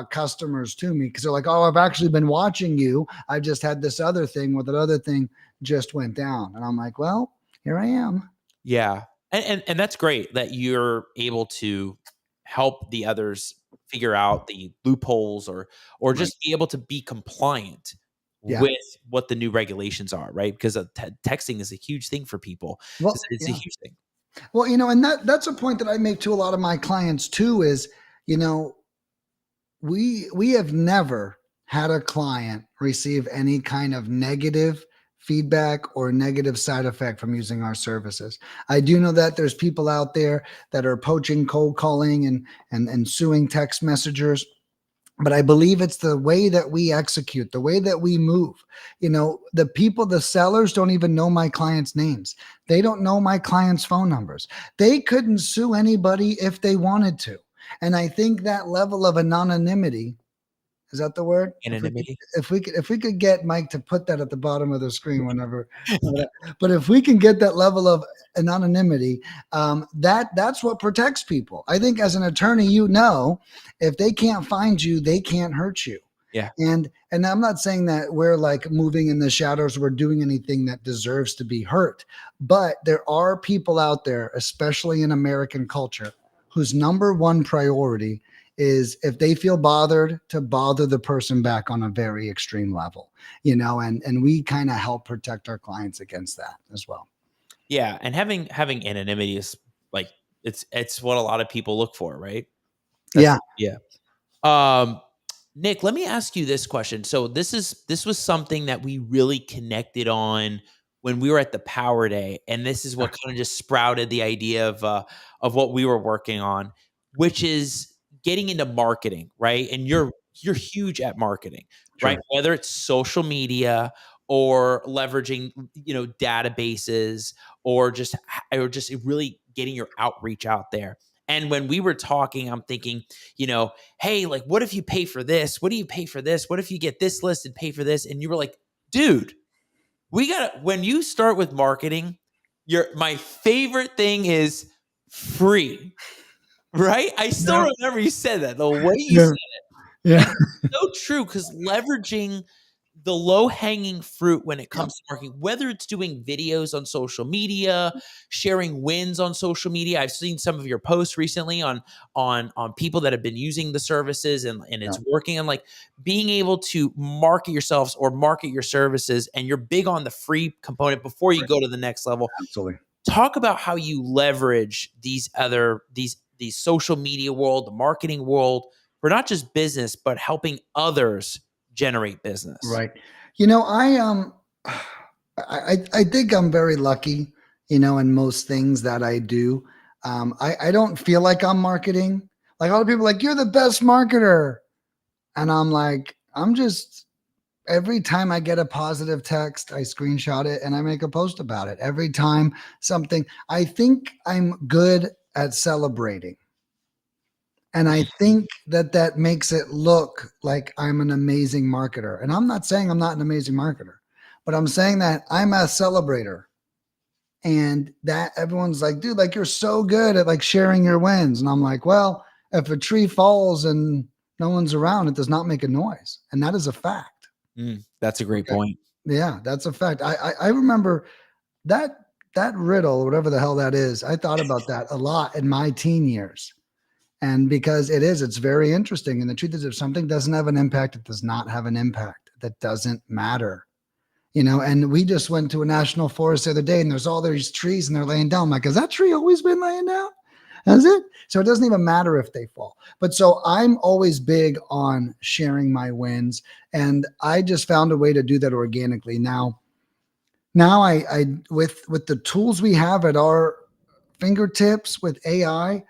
customers to me because they're like, "Oh, I've actually been watching you. I just had this other thing where that other thing just went down," and I'm like, "Well, here I am." Yeah. And that's great that you're able to help the others figure out the loopholes or Right. just be able to be compliant Yeah. with what the new regulations are, right? Because texting is a huge thing for people. Well, It's a yeah. huge thing. Well, you know, and that's a point that I make to a lot of my clients too is, you know, we have never had a client receive any kind of negative feedback or negative side effect from using our services. I do know that there's people out there that are poaching, cold calling, and suing text messengers, but I believe it's the way that we execute, the way that we move. You know, the people, the sellers don't even know my clients' names. They don't know my clients' phone numbers. They couldn't sue anybody if they wanted to. And I think that level of anonymity, is that the word? Anonymity. If we could get Mike to put that at the bottom of the screen whenever, but if we can get that level of anonymity, that's what protects people. I think as an attorney, you know, if they can't find you, they can't hurt you. Yeah. And I'm not saying that we're like moving in the shadows, we're doing anything that deserves to be hurt, but there are people out there, especially in American culture, whose number one priority is if they feel bothered to bother the person back on a very extreme level, you know, and we kind of help protect our clients against that as well. Yeah. And having anonymity is like it's what a lot of people look for, right? Yeah. Yeah. Nick, let me ask you this question. So this was something that we really connected on when we were at the Power Day, and this is what kind of just sprouted the idea of what we were working on, which is getting into marketing, right? And you're huge at marketing, right? Sure. Whether it's social media or leveraging, databases or just really getting your outreach out there. And when we were talking, I'm thinking, hey, like, what if you pay for this? What do you pay for this? What if you get this list and pay for this? And you were like, dude, when you start with marketing, my favorite thing is free, right? I still remember you said that, the way you Yeah. said Yeah. and it's so true because leveraging the low hanging fruit when it comes to marketing, whether it's doing videos on social media, sharing wins on social media. I've seen some of your posts recently on people that have been using the services and it's working. And like being able to market yourselves or market your services, and you're big on the free component before you go to the next level. Absolutely. Talk about how you leverage these social media world, the marketing world, for not just business, but helping others generate business. Right. You know, I think I'm very lucky, you know, in most things that I do. I don't feel like I'm marketing. Like a lot of people are like, you're the best marketer. And I'm like, I'm just, every time I get a positive text, I screenshot it and I make a post about it. Every time something, I think I'm good at celebrating. And I think that that makes it look like I'm an amazing marketer. And I'm not saying I'm not an amazing marketer, but I'm saying that I'm a celebrator. And that everyone's like, dude, like you're so good at like sharing your wins. And I'm like, well, if a tree falls and no one's around, it does not make a noise. And that is a fact. That's a great point. Yeah, that's a fact. I remember that that riddle, whatever the hell that is. I thought about that a lot in my teen years. And because it's very interesting. And the truth is, if something doesn't have an impact, it does not have an impact. That doesn't matter. And we just went to a national forest the other day and there's all these trees and they're laying down. I'm like, has that tree always been laying down? Has it? So it doesn't even matter if they fall. But so I'm always big on sharing my wins. And I just found a way to do that organically. Now I with the tools we have at our fingertips with AI,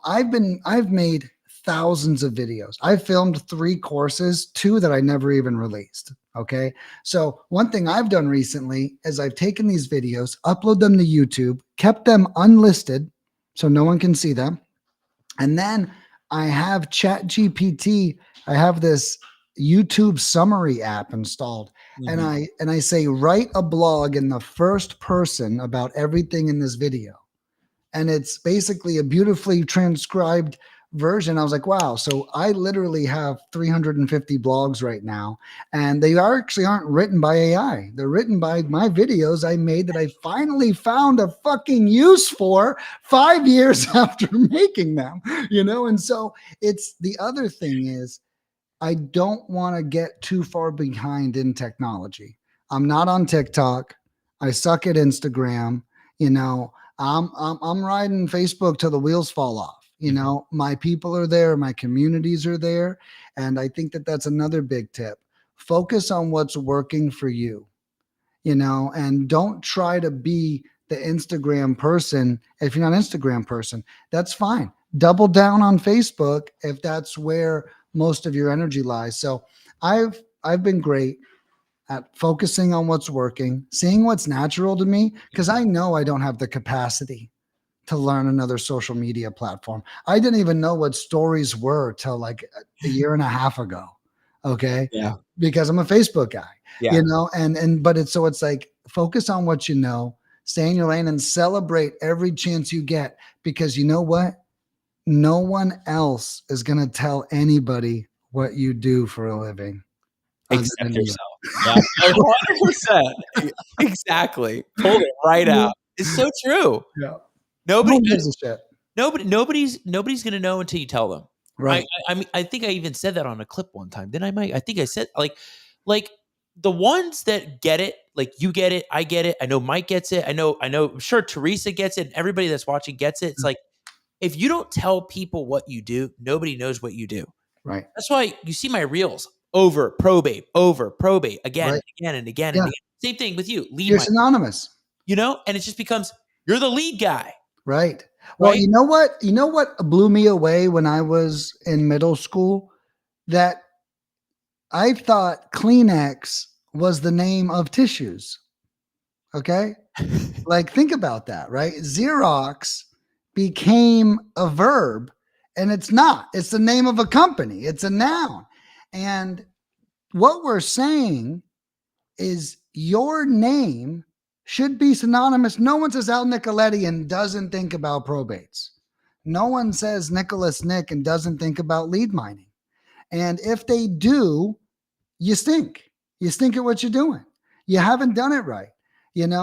I've made thousands of videos. I filmed 3 courses, 2 that I never even released. Okay. So one thing I've done recently is I've taken these videos, upload them to YouTube, kept them unlisted so no one can see them. And then I have Chat GPT. I have this YouTube summary app installed. And I say, write a blog in the first person about everything in this video. And it's basically a beautifully transcribed version. I was like, wow. So I literally have 350 blogs right now, and they actually aren't written by AI. They're written by my videos I made that I finally found a fucking use for 5 years after making them, And so it's the other thing is I don't want to get too far behind in technology. I'm not on TikTok. I suck at Instagram. I'm riding Facebook till the wheels fall off. My people are there, my communities are there, and I think that that's another big tip. Focus on what's working for you, and don't try to be the Instagram person. If you're not an Instagram person, that's fine. Double down on Facebook if that's where most of your energy lies. So I've been great at focusing on what's working, seeing what's natural to me, because I know I don't have the capacity to learn another social media platform. I didn't even know what stories were till like a year and a half ago. Okay. Yeah. Because I'm a Facebook guy, Yeah. but it's like focus on what you know, stay in your lane and celebrate every chance you get, because you know what? No one else is going to tell anybody what you do for a living. Except yourself. Yeah. 100%. Exactly. Pulled it right out. It's so true. Yeah. Nobody gives a shit. Nobody's gonna know until you tell them. Right. I mean, I think I even said that on a clip one time. Then I think I said like the ones that get it, like you get it, I get it. I know Mike gets it. I know. I'm sure Teresa gets it. And everybody that's watching gets it. It's like if you don't tell people what you do, nobody knows what you do. Right. That's why you see my reels over probate again, Right. and again and again and again. Same thing with you. You're synonymous. And it just becomes you're the lead guy. Right. Well, you know what? You know what blew me away when I was in middle school? That I thought Kleenex was the name of tissues. Okay. Like, think about that, right? Xerox became a verb, and it's not. It's the name of a company. It's a noun. And what we're saying is your name should be synonymous. No one says Al Nicoletti and doesn't think about probates. No one says Nicholas Nick and doesn't think about lead mining. And if they do, you stink. You stink at what you're doing. You haven't done it right. And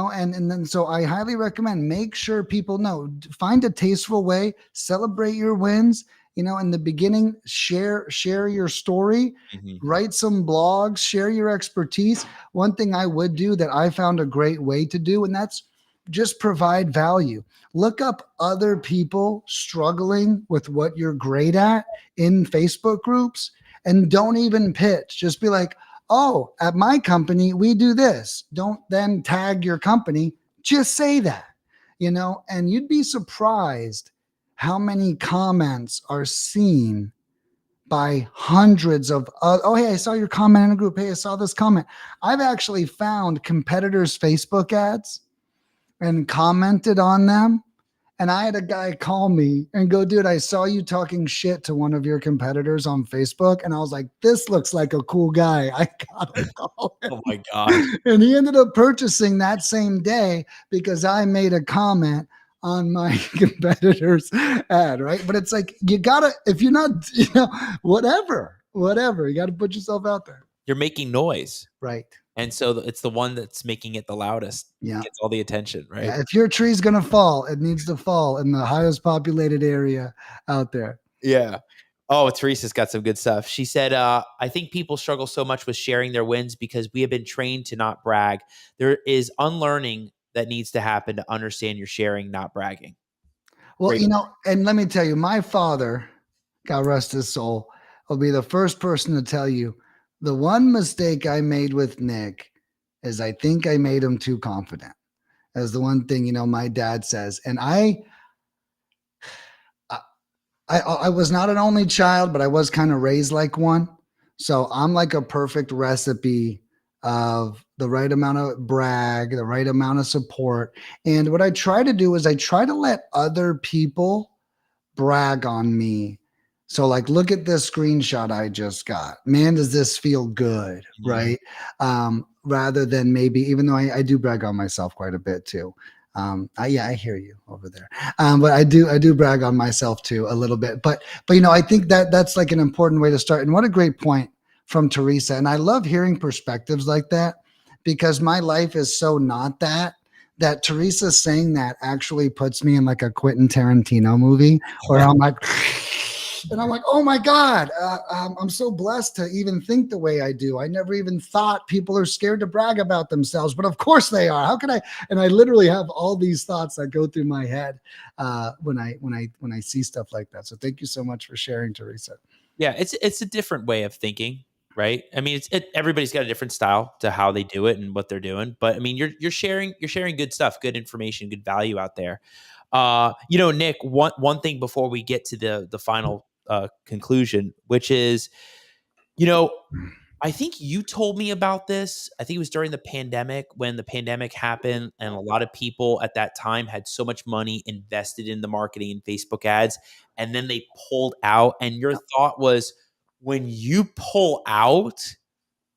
then so I highly recommend make sure people know, find a tasteful way, celebrate your wins. In the beginning, share your story, write some blogs, share your expertise. One thing I would do that I found a great way to do, and that's just provide value. Look up other people struggling with what you're great at in Facebook groups, and don't even pitch. Just be like, oh, at my company, we do this. Don't then tag your company. Just say that, and you'd be surprised how many comments are seen by hundreds of, oh, hey, I saw your comment in a group. Hey, I saw this comment. I've actually found competitors' Facebook ads and commented on them. And I had a guy call me and go, dude, I saw you talking shit to one of your competitors on Facebook. And I was like, this looks like a cool guy. I gotta call him. Oh my gosh. And he ended up purchasing that same day because I made a comment on my competitor's ad, right? But it's like, you gotta, if you're not, whatever, you gotta put yourself out there. You're making noise. Right. And so it's the one that's making it the loudest. Yeah. Gets all the attention, right? Yeah, if your tree's gonna fall, it needs to fall in the highest populated area out there. Yeah. Oh, Teresa's got some good stuff. She said, I think people struggle so much with sharing their wins because we have been trained to not brag. There is unlearning that needs to happen to understand you're sharing, not bragging. Well, Great. and let me tell you, my father, God rest his soul, will be the first person to tell you the one mistake I made with Nick is I think I made him too confident. That's the one thing, my dad says. And I was not an only child, but I was kind of raised like one. So I'm like a perfect recipe of the right amount of brag, the right amount of support. And what I try to do is I try to let other people brag on me. So like, look at this screenshot I just got. Man, does this feel good, right? Rather than maybe, even though I do brag on myself quite a bit too. I hear you over there. But I do brag on myself too a little bit. But I think that's like an important way to start. And what a great point from Teresa. And I love hearing perspectives like that because my life is so not that Teresa saying that actually puts me in like a Quentin Tarantino movie where I'm like, oh my God, I'm so blessed to even think the way I do. I never even thought people are scared to brag about themselves, but of course they are. How can I? And I literally have all these thoughts that go through my head when I see stuff like that. So thank you so much for sharing, Teresa. Yeah, it's a different way of thinking, right? I mean, everybody's got a different style to how they do it and what they're doing. But I mean, you're sharing good stuff, good information, good value out there. Nick, one thing before we get to the final conclusion, which is, I think you told me about this. I think it was during the pandemic when the pandemic happened, and a lot of people at that time had so much money invested in the marketing and Facebook ads, and then they pulled out. And your thought was, when you pull out,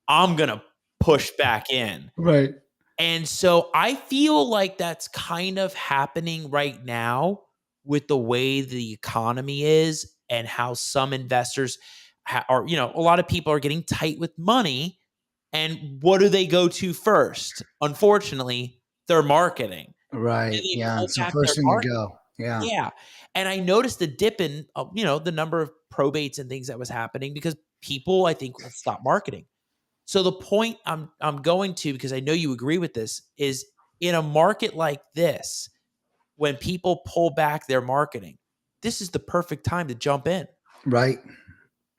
I'm gonna push back in. Right. And so I feel like that's kind of happening right now with the way the economy is and how some investors are, a lot of people are getting tight with money. And what do they go to first? Unfortunately, their marketing. Right. Yeah. It's the first thing to go. Yeah. Yeah. And I noticed the dip in, the number of probates and things that was happening because people, I think, will stop marketing. So the point I'm going to, because I know you agree with this, is in a market like this, when people pull back their marketing, this is the perfect time to jump in. Right.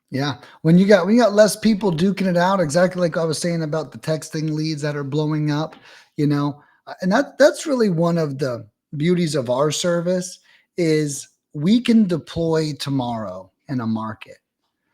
Yeah. When you got less people duking it out, exactly like I was saying about the texting leads that are blowing up, and that's really one of the beauties of our service is we can deploy tomorrow in a market.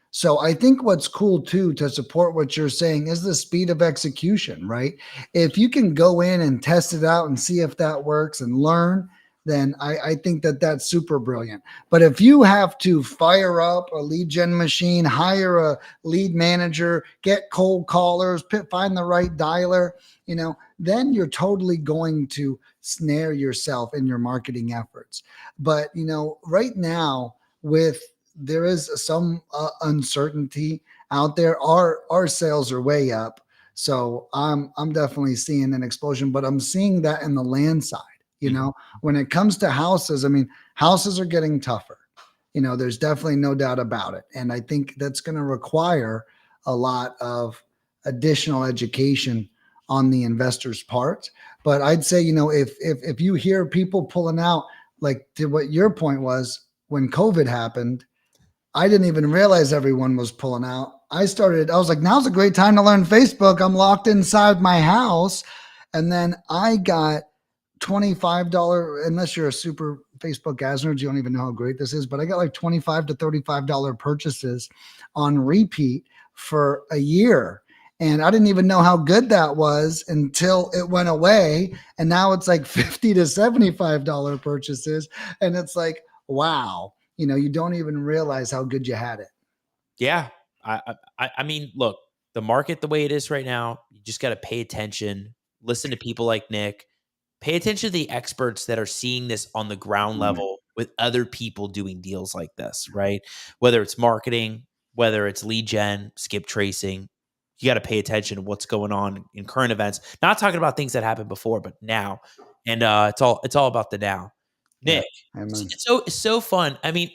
So I think what's cool too, to support what you're saying, is the speed of execution, right? If you can go in and test it out and see if that works and learn, then I think that's super brilliant. But if you have to fire up a lead gen machine, hire a lead manager, get cold callers, find the right dialer, then you're totally going to snare yourself in your marketing efforts. But, right now there is some uncertainty out there. Our sales are way up. So I'm definitely seeing an explosion, but I'm seeing that in the land side. When it comes to houses, I mean, houses are getting tougher. There's definitely no doubt about it. And I think that's going to require a lot of additional education on the investor's part. But I'd say, if you hear people pulling out, like to what your point was, when COVID happened, I didn't even realize everyone was pulling out. I was like, now's a great time to learn Facebook. I'm locked inside my house. And then I got $25, unless you're a super Facebook ads nerds, you don't even know how great this is, but I got like $25 to $35 purchases on repeat for a year. And I didn't even know how good that was until it went away. And now it's like $50 to $75 purchases. And it's like, wow, you don't even realize how good you had it. Yeah. I mean, look, the market the way it is right now, you just got to pay attention, listen to people like Nick, pay attention to the experts that are seeing this on the ground level with other people doing deals like this, right? Whether it's marketing, whether it's lead gen, skip tracing, you got to pay attention to what's going on in current events. Not talking about things that happened before, but now. And it's all about the now. Yeah, Nick, amen. it's so fun. I mean,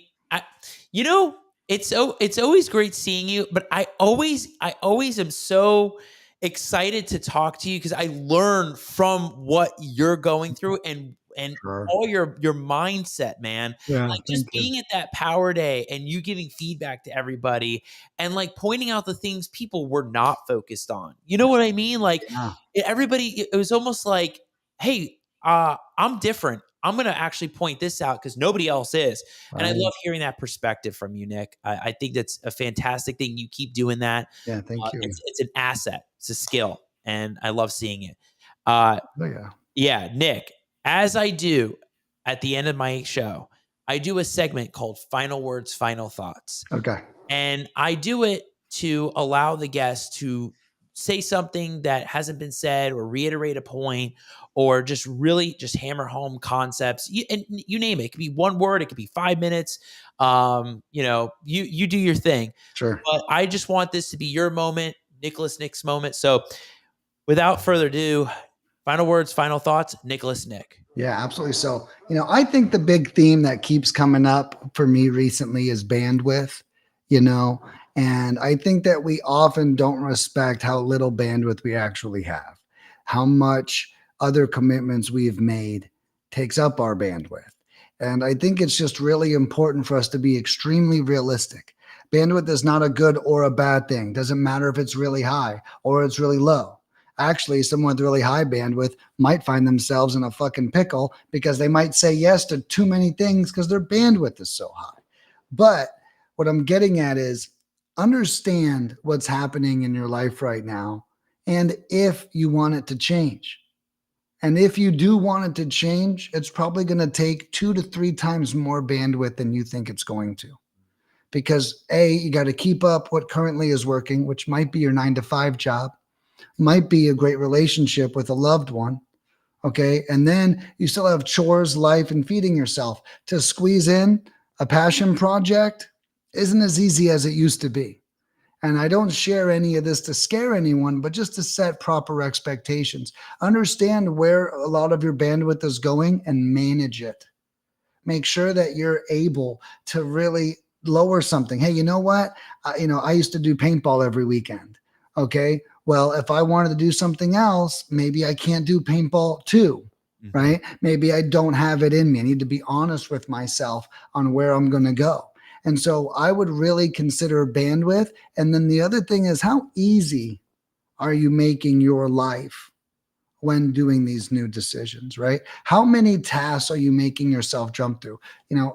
you know, it's always great seeing you, but I always am so excited to talk to you because I learn from what you're going through and Sure. all your mindset, man. Yeah, Like just thank you. being at that power day and you giving feedback to everybody and like pointing out the things people were not focused on. You know what I mean? Like Yeah, everybody, it was almost like, hey, I'm different. I'm gonna actually point this out because nobody else is. And I right. love hearing that perspective from you, Nick. I think that's a fantastic thing. You keep doing that. Yeah, thank you. It's an asset. It's a skill, and I love seeing it. Uh, Oh, yeah. yeah, Nick. As I do at the end of my show, I do a segment called "Final Words, Final Thoughts." Okay. And I do it to allow the guest to say something that hasn't been said or reiterate a point or just really just hammer home concepts. And you name it. It could be one word, it could be 5 minutes. You do your thing. Sure. But I just want this to be your moment, Nick's moment. So without further ado, final words, final thoughts, Nick. Yeah, absolutely. So, I think the big theme that keeps coming up for me recently is bandwidth, you know, and I think that we often don't respect how little bandwidth we actually have, how much other commitments we've made takes up our bandwidth. And I think it's just really important for us to be extremely realistic. Bandwidth is not a good or a bad thing. Doesn't matter if it's really high or it's really low. Actually, someone with really high bandwidth might find themselves in a fucking pickle because they might say yes to too many things because their bandwidth is so high. But what I'm getting at is understand what's happening in your life right now and if you want it to change. And if you do want it to change, it's probably going to take 2 to 3 times more bandwidth than you think it's going to. Because A, you got to keep up what currently is working, which might be your 9 to 5 job, might be a great relationship with a loved one. Okay. And then you still have chores, life, and feeding yourself. To squeeze in a passion project isn't as easy as it used to be. And I don't share any of this to scare anyone, but just to set proper expectations. Understand where a lot of your bandwidth is going and manage it. Make sure that you're able to really lower something. Hey, you know what? I used to do paintball every weekend. Okay. Well, if I wanted to do something else, maybe I can't do paintball too. Mm-hmm. Right? Maybe I don't have it in me. I need to be honest with myself on where I'm going to go. And so I would really consider bandwidth. And then the other thing is, how easy are you making your life when doing these new decisions, right? How many tasks are you making yourself jump through?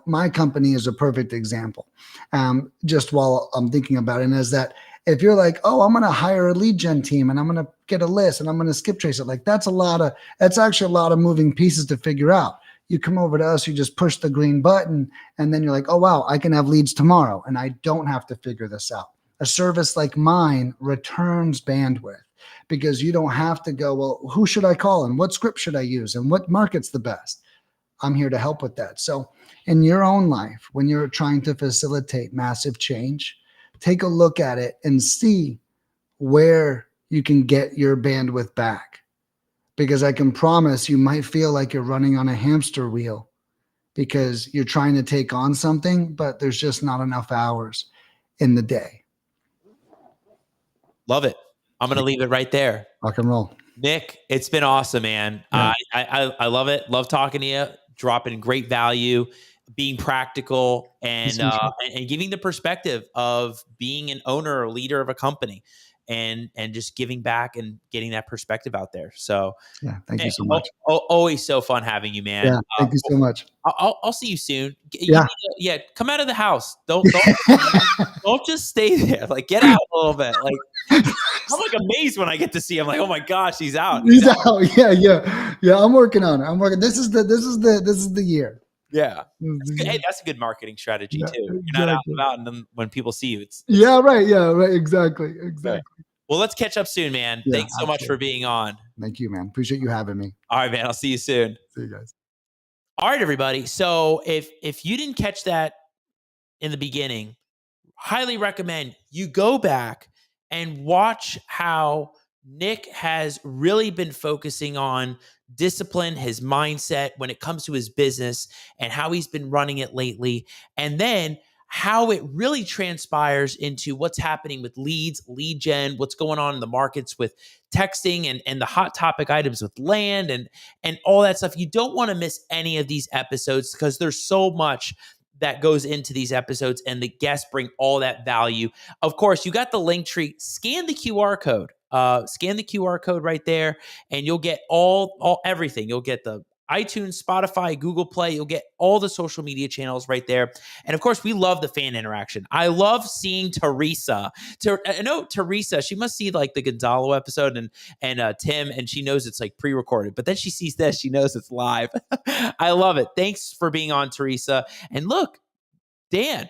My company is a perfect example. Just while I'm thinking about it, is that if you're like, oh, I'm going to hire a lead gen team and I'm going to get a list and I'm going to skip trace it, like that's actually a lot of moving pieces to figure out. You come over to us, you just push the green button, and then you're like, oh, wow, I can have leads tomorrow, and I don't have to figure this out. A service like mine returns bandwidth because you don't have to go, well, who should I call and what script should I use and what market's the best? I'm here to help with that. So in your own life, when you're trying to facilitate massive change, take a look at it and see where you can get your bandwidth back. Because I can promise you might feel like you're running on a hamster wheel because you're trying to take on something, but there's just not enough hours in the day. Love it. I'm going to leave it right there. Rock and roll. Nick, it's been awesome, man. Yeah. I love it. Love talking to you, dropping great value, being practical and giving the perspective of being an owner or leader of a company. and just giving back and getting that perspective out there. So Yeah, thank you so much. always so fun having you, man. Yeah, thank you so much. I'll see you soon. Yeah. Yeah, come out of the house. Don't just stay there. Like, get out a little bit. Like, I'm like amazed when I get to see him. Like, oh my gosh, he's out. He's out. Yeah. I'm working on it. I'm working. This is the year. Yeah. Hey, that's a good marketing strategy too. You're not out and about, and then when people see you, it's yeah, right. Yeah, right. Exactly. Right. Well, let's catch up soon, man. Yeah, Thanks so much for being on. Thank you, man. Appreciate you having me. All right, man. I'll see you soon. See you guys. All right, everybody. So if you didn't catch that in the beginning, highly recommend you go back and watch how Nick has really been focusing on discipline, his mindset when it comes to his business and how he's been running it lately. And then how it really transpires into what's happening with leads, lead gen, what's going on in the markets with texting and the hot topic items with land and all that stuff. You don't want to miss any of these episodes because there's so much that goes into these episodes and the guests bring all that value. Of course, you got the link tree. Scan the QR code. Scan the QR code right there and you'll get all everything. You'll get the iTunes, Spotify, Google Play. You'll get all the social media channels right there. And of course, we love the fan interaction. I love seeing Teresa. I know Teresa, she must see like the Gonzalo episode and Tim, and she knows it's like pre-recorded. But then she sees this, she knows it's live. I love it. Thanks for being on, Teresa. And look, Dan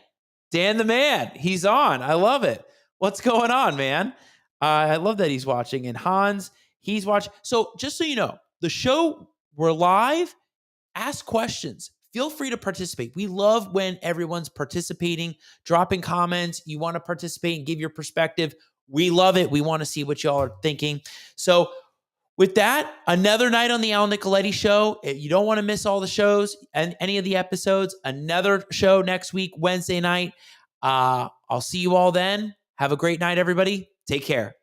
the man, he's on. I love it. What's going on, man? I love that he's watching. And Hans, he's watching. So just so you know, the show, we're live. Ask questions. Feel free to participate. We love when everyone's participating, dropping comments. You want to participate and give your perspective. We love it. We want to see what y'all are thinking. So with that, another night on the Al Nicoletti Show. You don't want to miss all the shows and any of the episodes. Another show next week, Wednesday night. I'll see you all then. Have a great night, everybody. Take care.